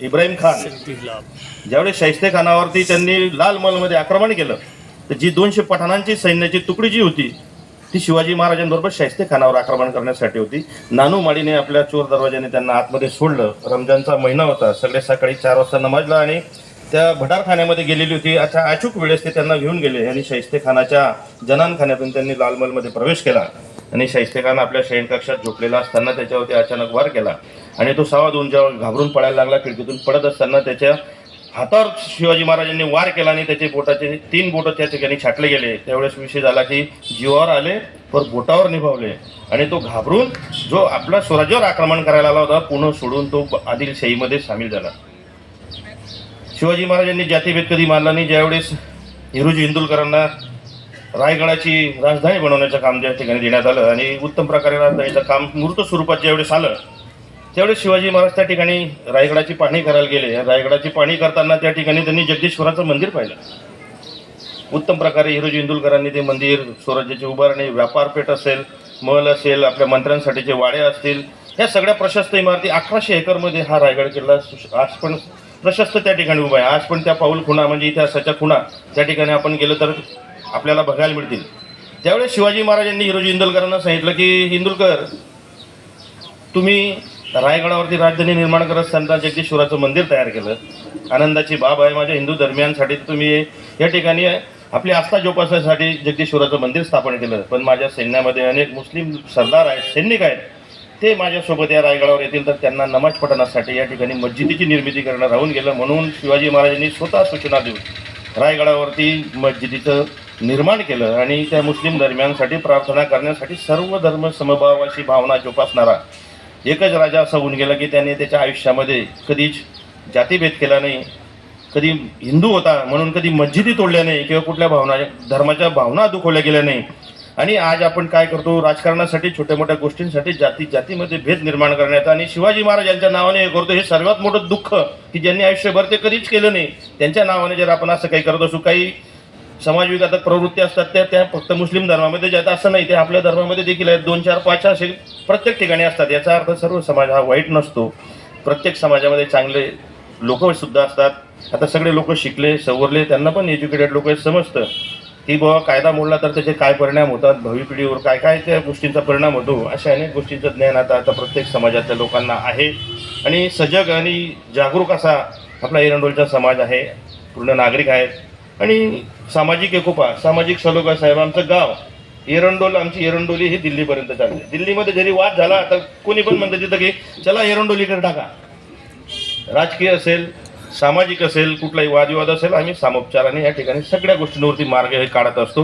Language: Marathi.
इब्राहिम खान ज्यावेळेस शाहिस्ते खानावरती त्यांनी लाल महलमध्ये आक्रमण केलं, तर जी 200 पठाणांची सैन्याची तुकडी जी होती ती शिवाजी महाराजांबरोबर शाहिस्ते खानावर आक्रमण करण्यासाठी होती. नानू माडीने आपल्या चोर दरवाजाने त्यांना आतमध्ये सोडलं. रमजानचा महिना होता, सगळे सकाळी 4 वाजता नमाजला आणि त्या भटारखान्यामध्ये गेलेली होती. अचूक वेळेस ते त्यांना घेऊन गेले आणि शाहिस्ते खानाच्या जनानखान्यातून त्यांनी लाल महलमध्ये प्रवेश केला आणि शाहिस्ते खान आपल्या शयनकक्षात झोपलेला असताना त्याच्यावरती अचानक वार केला आणि तो सावध जेव्हा घाबरून पळायला लागला, खिडकीतून पडत असताना त्याच्या हातावर शिवाजी महाराजांनी वार केला आणि त्याचे बोटाचे 3 बोटं त्या ठिकाणी छाटले गेले. त्यावेळेस विषय झाला की जीवावर आले पण बोटावर निभावले आणि तो घाबरून जो आपल्या स्वराज्यावर आक्रमण करायला आला होता पुणे सोडून तो आदिलशाहीमध्ये सामील झाला. शिवाजी महाराजांनी जातीभेद कधी मानला नाही. ज्यावेळेस हिरोजी इंदुलकरांना रायगडाची राजधानी बनवण्याचं काम त्या ठिकाणी देण्यात आलं आणि उत्तम प्रकारे राजधानीचं काम मूर्त स्वरूपात ज्यावेळेस आलं त्यावेळेस शिवाजी महाराज त्या ठिकाणी रायगडाची पाहणी करायला गेले. रायगडाची पाहणी करताना त्या ठिकाणी त्यांनी जगदीश्वराचं मंदिर पाहिलं. उत्तम प्रकारे हिरोजी इंदुलकरांनी ते मंदिर, स्वराज्याची उभारणी, व्यापारपेठ असेल, महल असेल, आपल्या मंत्र्यांसाठीचे वाडे असतील, ह्या सगळ्या प्रशस्त इमारती 1100 एकरमध्ये हा रायगड किल्ला आज पण प्रशस्त त्या ठिकाणी उभा आहे. आज पण त्या पाऊल खुणा म्हणजे इतिहासाच्या खुणा त्या ठिकाणी आपण गेलो तर आपल्याला बघायला मिळतील. त्यावेळेस शिवाजी महाराजांनी हिरोजी इंदुलकरांना सांगितलं की इंदुलकर, तुम्ही रायगडावरती राजधानी निर्माण करत असताना जगदीश्वराचं मंदिर तयार केलं, आनंदाची बाब आहे. माझ्या हिंदू धर्मियांसाठी तुम्ही या ठिकाणी आपली आस्था जोपासण्यासाठी जगदीश्वराचं मंदिर स्थापन केलं, पण माझ्या सैन्यामध्ये अनेक मुस्लिम सरदार आहेत, सैनिक आहेत, ते माझ्यासोबत या रायगडावर येतील तर त्यांना नमाज पठणासाठी या ठिकाणी मस्जिदीची निर्मिती करणं राहून गेलं. म्हणून शिवाजी महाराजांनी स्वतः सूचना देऊन रायगडावरती मस्जिदीचं निर्माण केलं आणि त्या मुस्लिम धर्मियांसाठी प्रार्थना करण्यासाठी सर्व धर्म समभाव अशी भावना जोपासणारा एकच राजा असा होऊन गेला की त्याने त्याच्या आयुष्यामध्ये कधीच जातीभेद केला नाही, कधी हिंदू होता म्हणून कधी मस्जिदी तोडल्या नाही किंवा कुठल्या धर्माच्या भावना दुखवल्या गेल्या नाही. आणि आज आपण काय करतो, राजकारणासाठी छोट्या मोठ्या गोष्टींसाठी जातीमध्ये भेद निर्माण करण्याचा आणि शिवाजी महाराजांच्या नावाने हे करतो. हे सर्वात मोठं दुःख की ज्यांनी आयुष्यभर ते कधीच केलं नाही त्यांच्या नावाने जर आपण असं काही करत असू. काही समाजविघातक प्रवृत्ती असतात त्या फक्त मुस्लिम धर्मामध्ये जातात असं नाही, ते आपल्या धर्मामध्ये देखील आहेत. 2, 4, 5 असे प्रत्येक ठिकाणी असतात. याचा अर्थ सर्व समाज हा वाईट नसतो. प्रत्येक समाजामध्ये चांगले लोकसुद्धा असतात. आता सगळे लोक शिकले सवरले, त्यांना पण एज्युकेटेड लोक समजतं की बाबा कायदा मोडला तर त्याचे काय परिणाम होतात, भावी पिढीवर काय काय त्या गोष्टींचा परिणाम होतो. अशा अनेक गोष्टींचं ज्ञान आता प्रत्येक समाजातल्या लोकांना आहे आणि सजग आणि जागरूक असा आपला एरंडोलचा समाज आहे. पूर्ण नागरिक आहेत आणि सामाजिक एकोपा, सामाजिक सलोखा. साहेब, आमचं गाव एरंडोल, आमची एरंडोली ही दिल्लीपर्यंत चालते. दिल्लीमध्ये जरी वाद झाला तर कोणी पण म्हणतं तिथं की चला एरंडोलीकडे टाका. राजकीय असेल, सामाजिक असेल, कुठलाही वादविवाद असेल, आम्ही सामोपचाराने या ठिकाणी सगळ्या गोष्टींवरती मार्ग हे काढत असतो.